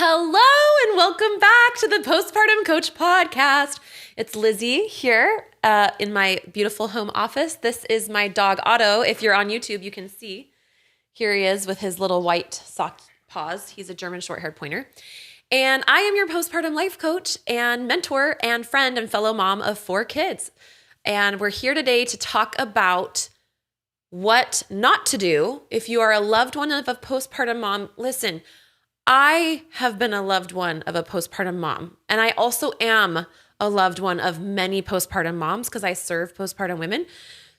Hello and welcome back to the Postpartum Coach Podcast. It's Lizzie here in my beautiful home office. This is my dog Otto. If you're on YouTube, you can see. Here he is with his little white sock paws. He's a German short-haired pointer. And I am your postpartum life coach and mentor and friend and fellow mom of 4 kids. And we're here today to talk about what not to do if you are a loved one of a postpartum mom. Listen, I have been a loved one of a postpartum mom, and I also am a loved one of many postpartum moms because I serve postpartum women.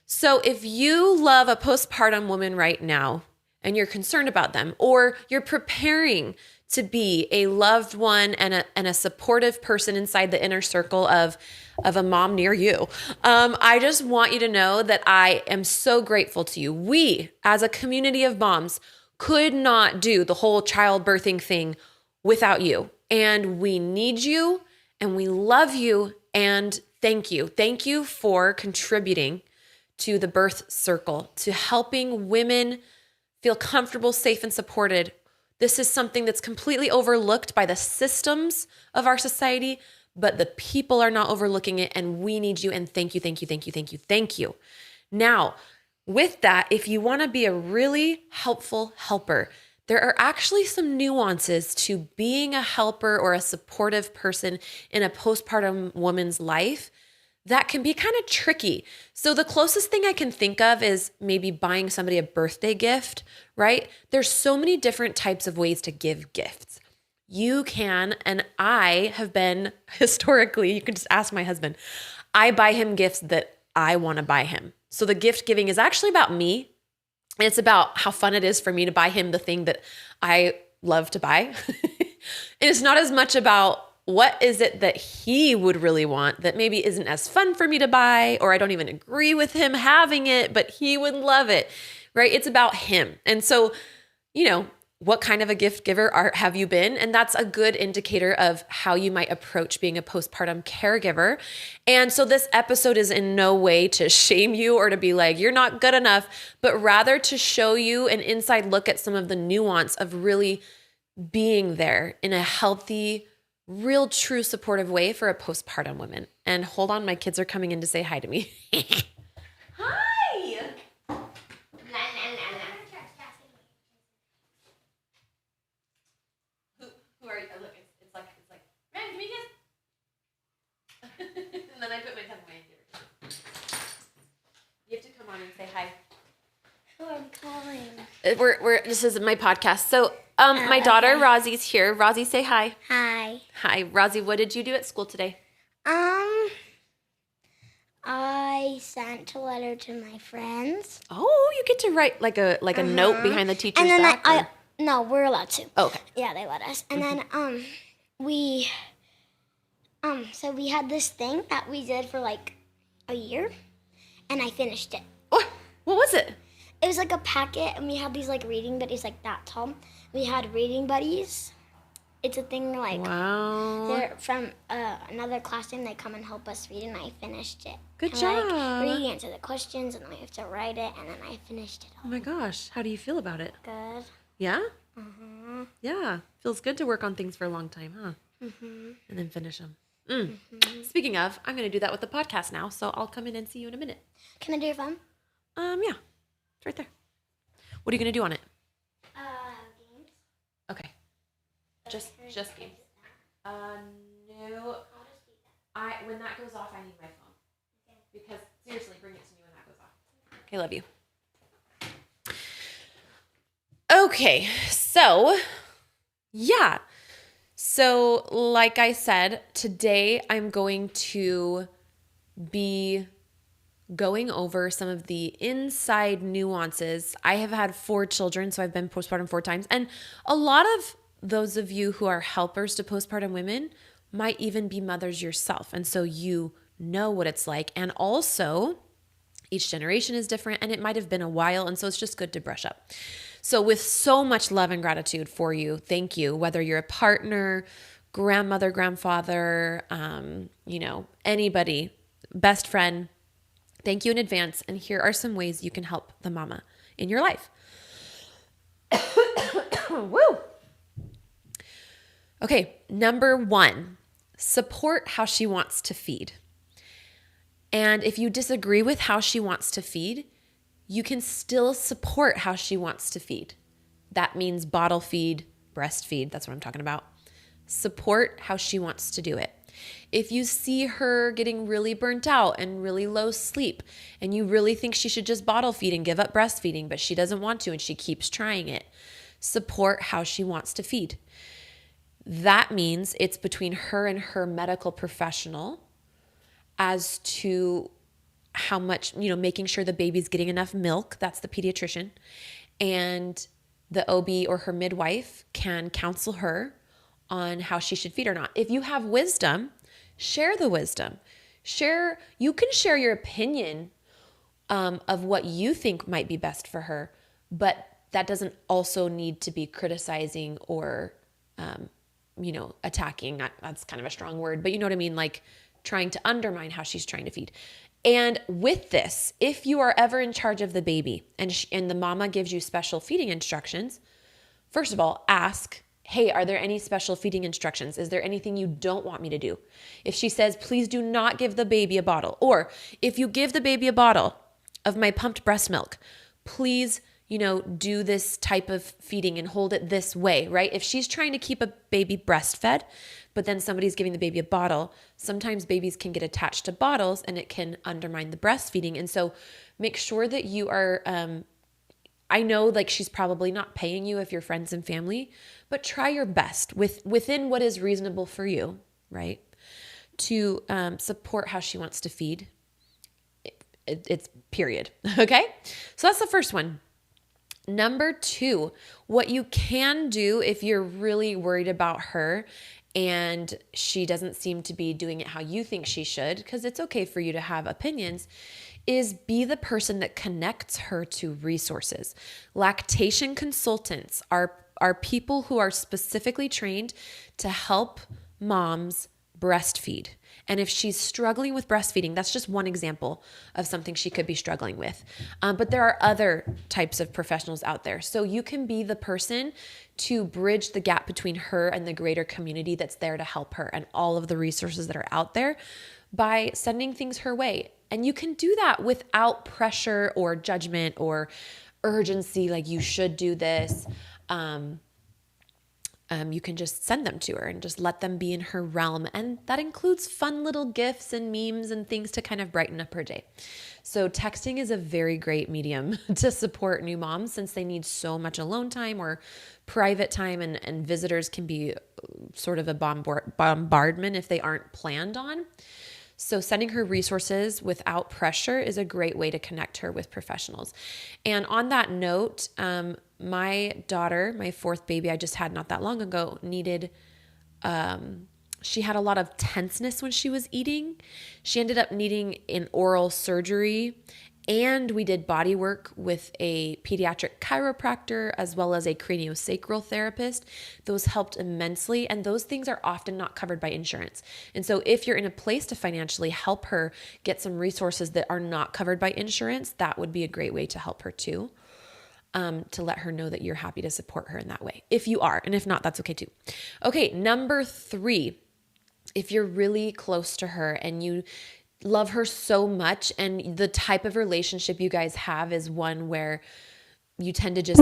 So if you love a postpartum woman right now and you're concerned about them, or you're preparing to be a loved one and a supportive person inside the inner circle of a mom near you, I just want you to know that I am so grateful to you. We, as a community of moms, could not do the whole childbirthing thing without you. And we need you and we love you and thank you. Thank you for contributing to the birth circle, to helping women feel comfortable, safe, and supported. This is something that's completely overlooked by the systems of our society, but the people are not overlooking it, and we need you. And thank you, thank you, thank you, thank you, thank you. Now, with that, if you want to be a really helpful helper, there are actually some nuances to being a helper or a supportive person in a postpartum woman's life that can be kind of tricky. So the closest thing I can think of is maybe buying somebody a birthday gift, right? There's so many different types of ways to give gifts. You can, and I have been historically, you can just ask my husband, I buy him gifts that I want to buy him. So the gift giving is actually about me. And it's about how fun it is for me to buy him the thing that I love to buy. And it's not as much about what is it that he would really want that maybe isn't as fun for me to buy, or I don't even agree with him having it, but he would love it, right? It's about him. And so, what kind of a gift giver have you been? And that's a good indicator of how you might approach being a postpartum caregiver. And so this episode is in no way to shame you or to be like, you're not good enough, but rather to show you an inside look at some of the nuance of really being there in a healthy, real, true, supportive way for a postpartum woman. And hold on, my kids are coming in to say hi to me. Hi! Who are you? Look, it's like, man, give me a kiss. And then I put my tongue away and give it to you. You have to come on and say hi. Who I'm calling? This is my podcast. So, my daughter Rosie's here. Rosie, say hi. Hi. Hi, Rosie. What did you do at school today? I sent a letter to my friends. Oh, you get to write like a note behind the teacher's back. No, we're allowed to. Oh, okay. Yeah, they let us. And then we had this thing that we did for like a year, and I finished it. What was it? It was like a packet, and we had these like reading buddies like that tall. We had reading buddies. It's a thing like they're from another classroom. They come and help us read, and I finished it. Good job. Reading, answer the questions, and then I have to write it, and then I finished it all. Oh my gosh, how do you feel about it? Good. Yeah? Mm-hmm. Yeah. Feels good to work on things for a long time, huh? Mm-hmm. And then finish them. Mm-hmm. Speaking of, I'm going to do that with the podcast now, so I'll come in and see you in a minute. Can I do your phone? Yeah. It's right there. What are you going to do on it? Games. Okay. Just games. No. When that goes off, I need my phone. Okay. Because, seriously, bring it to me when that goes off. Okay, love you. Okay, so, yeah. So, like I said, today I'm going to be going over some of the inside nuances. I have had 4 children, so I've been postpartum 4 times. And a lot of those of you who are helpers to postpartum women might even be mothers yourself. And so you know what it's like. And also, each generation is different, and it might have been a while. And so it's just good to brush up. So with so much love and gratitude for you, thank you. Whether you're a partner, grandmother, grandfather, anybody, best friend, thank you in advance. And here are some ways you can help the mama in your life. Woo! Okay, number 1, support how she wants to feed. And if you disagree with how she wants to feed, you can still support how she wants to feed. That means bottle feed, breastfeed. That's what I'm talking about. Support how she wants to do it. If you see her getting really burnt out and really low sleep, and you really think she should just bottle feed and give up breastfeeding, but she doesn't want to and she keeps trying it, support how she wants to feed. That means it's between her and her medical professional as to how much, making sure the baby's getting enough milk. That's the pediatrician. And the OB or her midwife can counsel her on how she should feed or not. If you have wisdom, share the wisdom. You can share your opinion of what you think might be best for her, but that doesn't also need to be criticizing or, attacking. That's kind of a strong word, but you know what I mean? Like trying to undermine how she's trying to feed. And with this, if you are ever in charge of the baby and the mama gives you special feeding instructions, first of all, ask, hey, are there any special feeding instructions? Is there anything you don't want me to do? If she says, please do not give the baby a bottle, or if you give the baby a bottle of my pumped breast milk, please, do this type of feeding and hold it this way, right? If she's trying to keep a baby breastfed, but then somebody's giving the baby a bottle, sometimes babies can get attached to bottles and it can undermine the breastfeeding. And so make sure that you are, I know like she's probably not paying you if you're friends and family, but try your best within what is reasonable for you, right? To support how she wants to feed. It's period. Okay? So that's the first one. Number 2, what you can do if you're really worried about her and she doesn't seem to be doing it how you think she should, because it's okay for you to have opinions, is be the person that connects her to resources. Lactation consultants are people who are specifically trained to help moms breastfeed. And if she's struggling with breastfeeding, that's just one example of something she could be struggling with. But there are other types of professionals out there. So you can be the person to bridge the gap between her and the greater community that's there to help her and all of the resources that are out there by sending things her way. And you can do that without pressure or judgment or urgency, like you should do this. You can just send them to her and just let them be in her realm. And that includes fun little gifts and memes and things to kind of brighten up her day. So texting is a very great medium to support new moms since they need so much alone time or private time, and visitors can be sort of a bombardment if they aren't planned on. So sending her resources without pressure is a great way to connect her with professionals. And on that note, my daughter, my 4th baby I just had not that long ago, she had a lot of tenseness when she was eating. She ended up needing an oral surgery, and we did body work with a pediatric chiropractor as well as a craniosacral therapist. Those helped immensely, and those things are often not covered by insurance. And so if you're in a place to financially help her get some resources that are not covered by insurance, that would be a great way to help her too. To let her know that you're happy to support her in that way. If you are, and if not, that's okay too. Okay, number 3, if you're really close to her and you love her so much and the type of relationship you guys have is one where you tend to just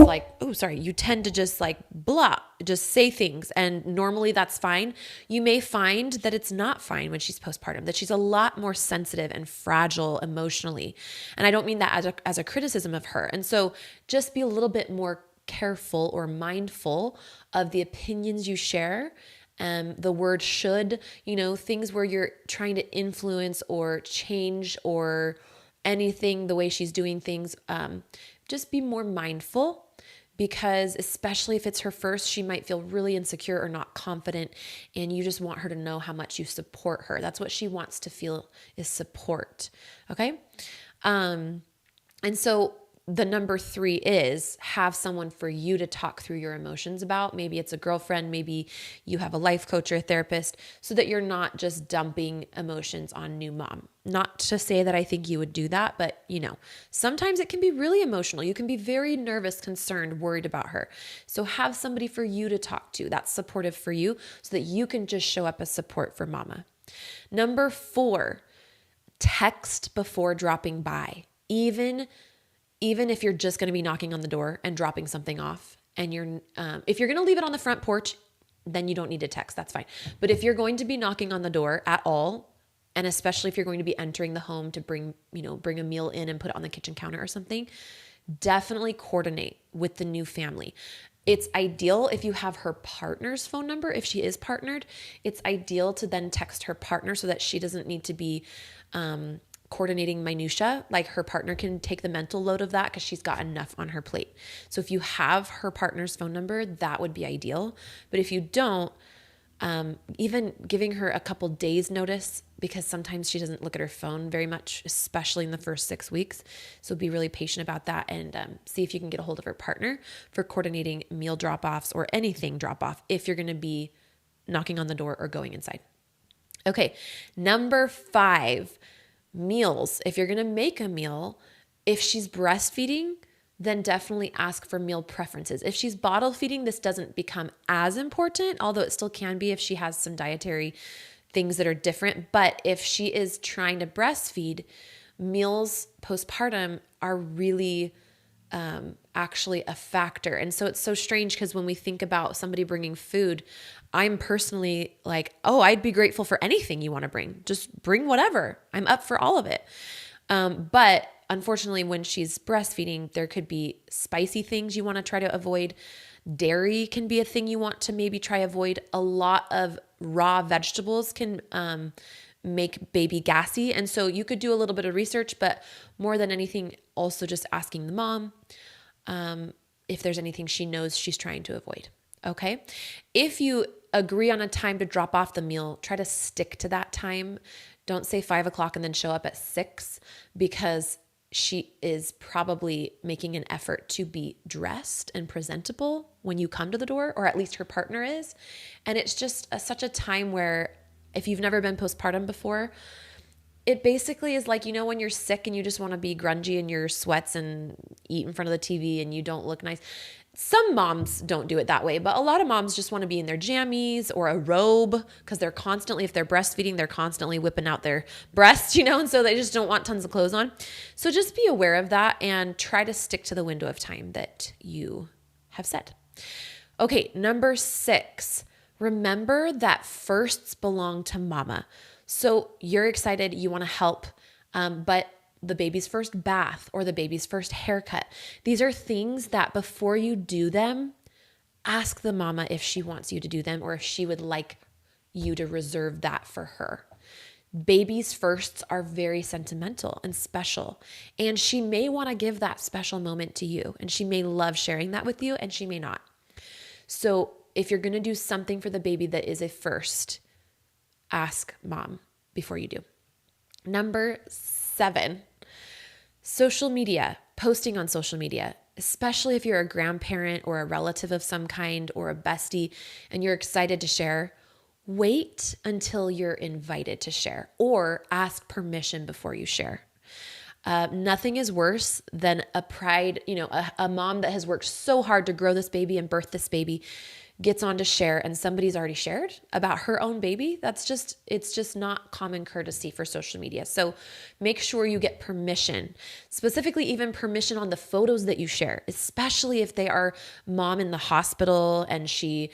blah, just say things. And normally that's fine. You may find that it's not fine when she's postpartum, that she's a lot more sensitive and fragile emotionally. And I don't mean that as a criticism of her. And so just be a little bit more careful or mindful of the opinions you share. The word should, things where you're trying to influence or change or anything, the way she's doing things, just be more mindful, because especially if it's her first, she might feel really insecure or not confident, and you just want her to know how much you support her. That's what she wants to feel, is support. Okay. And so the number 3 is have someone for you to talk through your emotions about. Maybe it's a girlfriend, maybe you have a life coach or a therapist, so that you're not just dumping emotions on new mom. Not to say that I think you would do that, but sometimes it can be really emotional. You can be very nervous, concerned, worried about her. So have somebody for you to talk to that's supportive for you so that you can just show up as support for mama. Number 4, text before dropping by. Even if you're just going to be knocking on the door and dropping something off, and if you're going to leave it on the front porch, then you don't need to text. That's fine. But if you're going to be knocking on the door at all, and especially if you're going to be entering the home to bring a meal in and put it on the kitchen counter or something, definitely coordinate with the new family. It's ideal if you have her partner's phone number. If she is partnered, it's ideal to then text her partner so that she doesn't need to be coordinating minutia. Like her partner can take the mental load of that because she's got enough on her plate. So if you have her partner's phone number, that would be ideal. But if you don't, even giving her a couple days notice, because sometimes she doesn't look at her phone very much, especially in the first 6 weeks. So be really patient about that and see if you can get a hold of her partner for coordinating meal drop-offs or anything drop-off if you're going to be knocking on the door or going inside. Okay, number 5, meals. If you're going to make a meal, if she's breastfeeding, then definitely ask for meal preferences. If she's bottle feeding, this doesn't become as important, although it still can be if she has some dietary things that are different. But if she is trying to breastfeed, meals postpartum are really actually a factor. And so it's so strange because when we think about somebody bringing food, I'm personally like, oh, I'd be grateful for anything you want to bring. Just bring whatever. I'm up for all of it. But unfortunately, when she's breastfeeding, there could be spicy things you want to try to avoid. Dairy can be a thing you want to maybe try avoid. A lot of raw vegetables can make baby gassy. And so you could do a little bit of research, but more than anything, also just asking the mom if there's anything she knows she's trying to avoid. Okay. If you agree on a time to drop off the meal, try to stick to that time. Don't say 5 o'clock and then show up at 6, because she is probably making an effort to be dressed and presentable when you come to the door, or at least her partner is. And it's just such a time where, if you've never been postpartum before, it basically is like, when you're sick and you just want to be grungy in your sweats and eat in front of the TV and you don't look nice. Some moms don't do it that way, but a lot of moms just want to be in their jammies or a robe, because they're constantly, if they're breastfeeding, they're constantly whipping out their breasts, and so they just don't want tons of clothes on. So just be aware of that and try to stick to the window of time that you have set. Okay, number 6, remember that firsts belong to mama. So you're excited, you want to help, but the baby's first bath or the baby's first haircut, these are things that before you do them, ask the mama if she wants you to do them or if she would like you to reserve that for her. Baby's firsts are very sentimental and special, and she may want to give that special moment to you, and she may love sharing that with you, and she may not. So if you're going to do something for the baby that is a first, ask mom before you do. Number 7, social media, posting on social media, especially if you're a grandparent or a relative of some kind or a bestie and you're excited to share, wait until you're invited to share or ask permission before you share. Nothing is worse than a mom that has worked so hard to grow this baby and birth this baby gets on to share and somebody's already shared about her own baby. It's just not common courtesy for social media. So make sure you get permission, specifically even permission on the photos that you share, especially if they are mom in the hospital and she,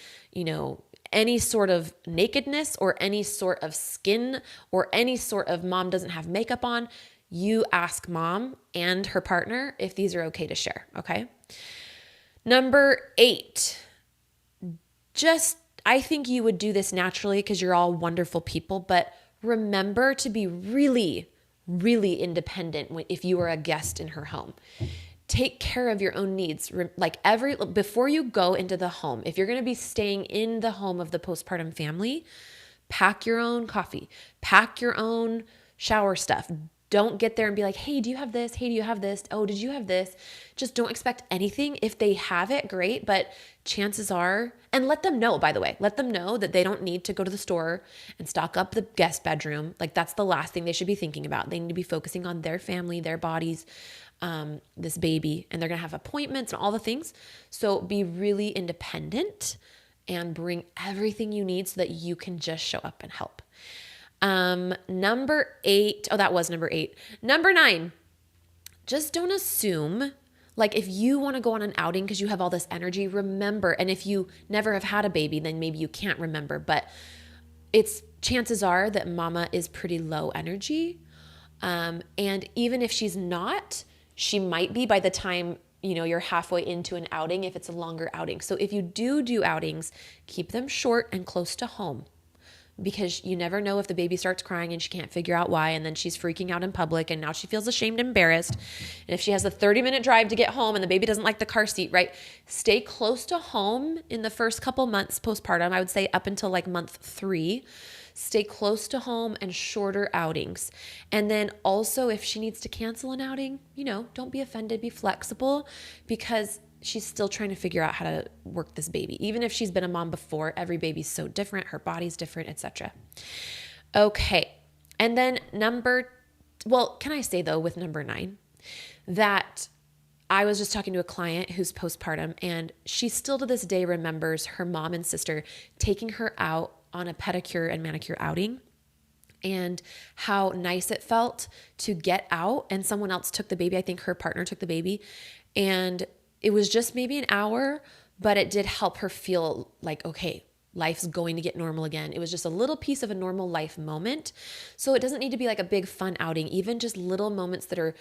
any sort of nakedness or any sort of skin or any sort of mom doesn't have makeup on. You ask mom and her partner if these are okay to share. Okay. Number 8, I think you would do this naturally because you're all wonderful people, but remember to be really, really independent if you are a guest in her home. Take care of your own needs. Before you go into the home, if you're going to be staying in the home of the postpartum family, pack your own coffee, pack your own shower stuff. Don't get there and be like, hey, do you have this? Hey, do you have this? Oh, did you have this? Just don't expect anything. If they have it, great. But chances are, and let them know, by the way, let them know that they don't need to go to the store and stock up the guest bedroom. Like that's the last thing they should be thinking about. They need to be focusing on their family, their bodies, this baby, and they're going to have appointments and all the things. So be really independent and bring everything you need so that you can just show up and help. Number 8. Oh, that was number 8. Number 9, just don't assume, like if you want to go on an outing because you have all this energy, remember, and if you never have had a baby, then maybe you can't remember, but it's chances are that mama is pretty low energy. And even if she's not, she might be by the time you're halfway into an outing if it's a longer outing. So if you do outings, keep them short and close to home, because you never know if the baby starts crying and she can't figure out why, and then she's freaking out in public and now she feels ashamed and embarrassed. And if she has a 30-minute drive to get home and the baby doesn't like the car seat, right? Stay close to home in the first couple months postpartum. I would say up until like month 3. Stay close to home and shorter outings. And then also if she needs to cancel an outing, don't be offended, be flexible, because she's still trying to figure out how to work this baby. Even if she's been a mom before, every baby's so different, her body's different, etc. Okay. And then can I say though with number 9 that I was just talking to a client who's postpartum, and she still to this day remembers her mom and sister taking her out on a pedicure and manicure outing, and how nice it felt to get out and someone else took the baby. I think her partner took the baby, and it was just maybe an hour, but it did help her feel like, okay, life's going to get normal again. It was just a little piece of a normal life moment. So it doesn't need to be like a big fun outing, even just little moments that are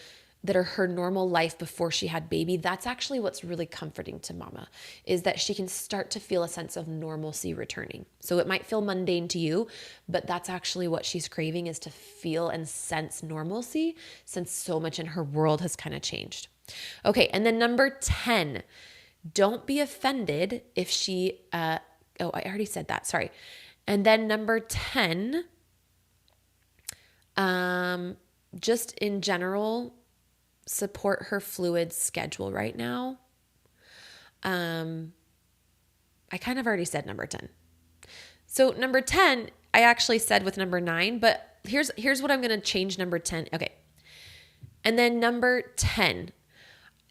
her normal life before she had baby. That's actually what's really comforting to mama, is that she can start to feel a sense of normalcy returning. So it might feel mundane to you, but that's actually what she's craving, is to feel and sense normalcy, since so much in her world has kind of changed. Okay, and then number 10, don't be offended if she, I already said that, sorry. And then number 10, just in general, support her fluid schedule right now. I kind of already said number 10. So number 10, I actually said with number 9, but here's what I'm going to change number 10. Okay. And then number 10,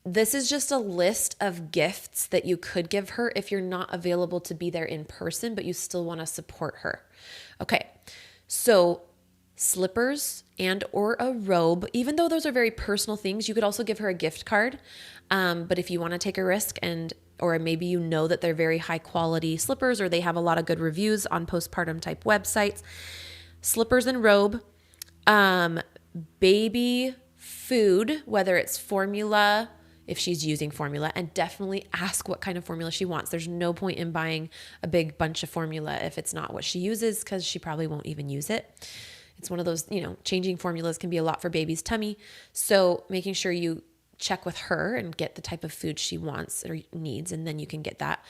this is just a list of gifts that you could give her if you're not available to be there in person, but you still want to support her. Okay. So slippers and or a robe, even though those are very personal things, you could also give her a gift card. But if you want to take a risk or maybe that they're very high quality slippers, or they have a lot of good reviews on postpartum type websites, slippers and robe, baby food, whether it's formula, if she's using formula, and definitely ask what kind of formula she wants. There's no point in buying a big bunch of formula if it's not what she uses, because she probably won't even use it. It's one of those, changing formulas can be a lot for baby's tummy. So making sure you check with her and get the type of food she wants or needs, and then you can get that.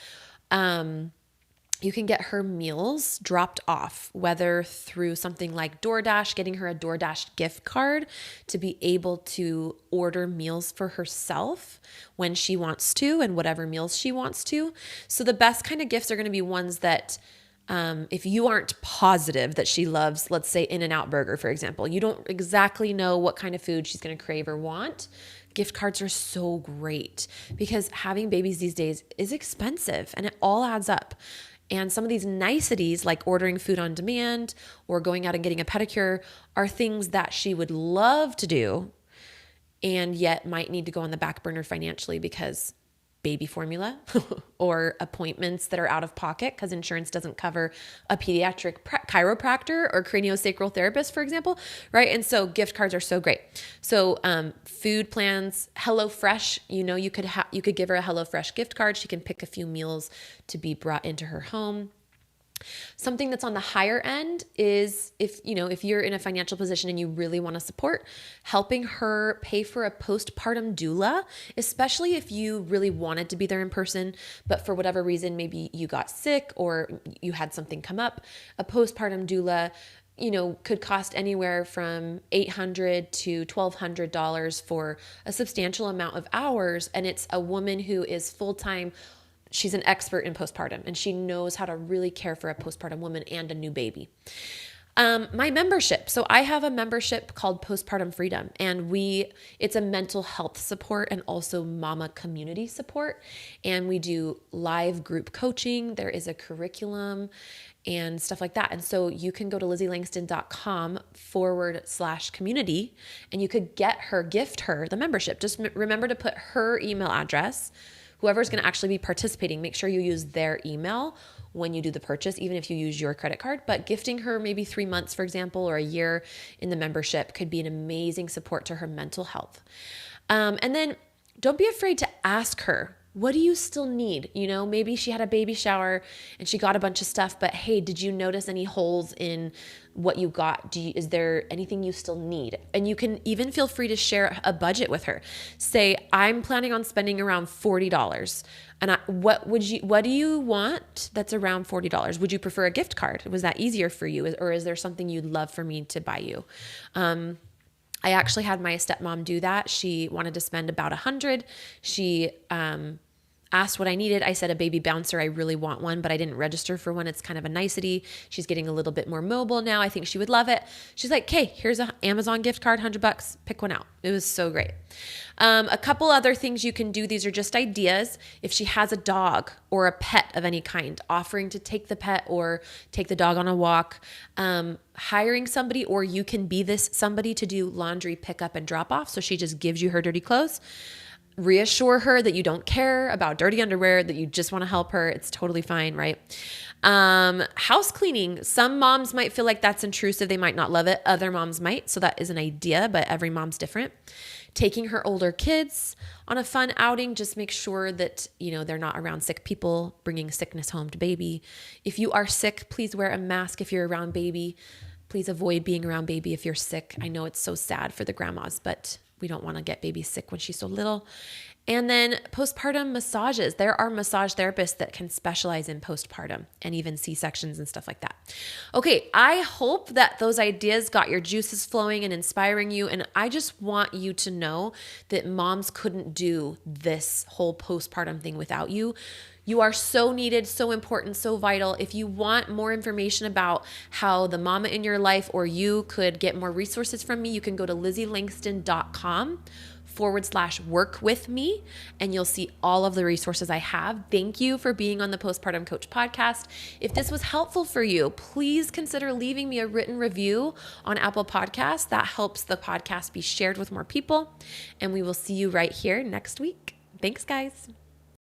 You can get her meals dropped off, whether through something like DoorDash, getting her a DoorDash gift card to be able to order meals for herself when she wants to and whatever meals she wants to. So the best kind of gifts are going to be ones that if you aren't positive that she loves, let's say In-N-Out Burger, for example, you don't exactly know what kind of food she's going to crave or want. Gift cards are so great, because having babies these days is expensive and it all adds up. And some of these niceties, like ordering food on demand or going out and getting a pedicure, are things that she would love to do and yet might need to go on the back burner financially, because baby formula or appointments that are out of pocket because insurance doesn't cover a pediatric chiropractor or craniosacral therapist, for example, right? And so gift cards are so great. So food plans, HelloFresh, you could give her a HelloFresh gift card. She can pick a few meals to be brought into her home. Something that's on the higher end is if you're in a financial position and you really want to support, helping her pay for a postpartum doula, especially if you really wanted to be there in person, but for whatever reason, maybe you got sick or you had something come up. A postpartum doula could cost anywhere from $800 to $1,200 for a substantial amount of hours. And it's a woman who is full-time. She's an expert in postpartum, and she knows how to really care for a postpartum woman and a new baby. My membership. So I have a membership called Postpartum Freedom, and it's a mental health support and also mama community support. And we do live group coaching. There is a curriculum and stuff like that. And so you can go to LizzieLangston.com/community, and you could gift her the membership. Just remember to put her email address. Whoever's going to actually be participating, make sure you use their email when you do the purchase, even if you use your credit card. But gifting her maybe 3 months, for example, or a year in the membership could be an amazing support to her mental health. And then don't be afraid to ask her, what do you still need? Maybe she had a baby shower and she got a bunch of stuff, but hey, did you notice any holes in what you got? Is there anything you still need? And you can even feel free to share a budget with her. Say, I'm planning on spending around $40. And what do you want that's around $40? Would you prefer a gift card? Was that easier for you? Or is there something you'd love for me to buy you? I actually had my stepmom do that. She wanted to spend about $100. She asked what I needed. I said a baby bouncer. I really want one, but I didn't register for one. It's kind of a nicety. She's getting a little bit more mobile now. I think she would love it. She's like, okay, here's an Amazon gift card, $100. Pick one out. It was so great. A couple other things you can do. These are just ideas. If she has a dog or a pet of any kind, offering to take the pet or take the dog on a walk, hiring somebody, or you can be this somebody to do laundry pickup and drop off. So she just gives you her dirty clothes. Reassure her that you don't care about dirty underwear, that you just want to help her. It's totally fine, right? House cleaning. Some moms might feel like that's intrusive. They might not love it. Other moms might. So that is an idea, but every mom's different. Taking her older kids on a fun outing. Just make sure that, they're not around sick people, bringing sickness home to baby. If you are sick, please wear a mask if you're around baby. Please avoid being around baby if you're sick. I know it's so sad for the grandmas, but we don't want to get baby sick when she's so little. And then postpartum massages. There are massage therapists that can specialize in postpartum and even C-sections and stuff like that. Okay, I hope that those ideas got your juices flowing and inspiring you. And I just want you to know that moms couldn't do this whole postpartum thing without you. You are so needed, so important, so vital. If you want more information about how the mama in your life or you could get more resources from me, you can go to LizzieLangston.com/work with me, and you'll see all of the resources I have. Thank you for being on the Postpartum Coach podcast. If this was helpful for you, please consider leaving me a written review on Apple Podcasts. That helps the podcast be shared with more people, and we will see you right here next week. Thanks, guys.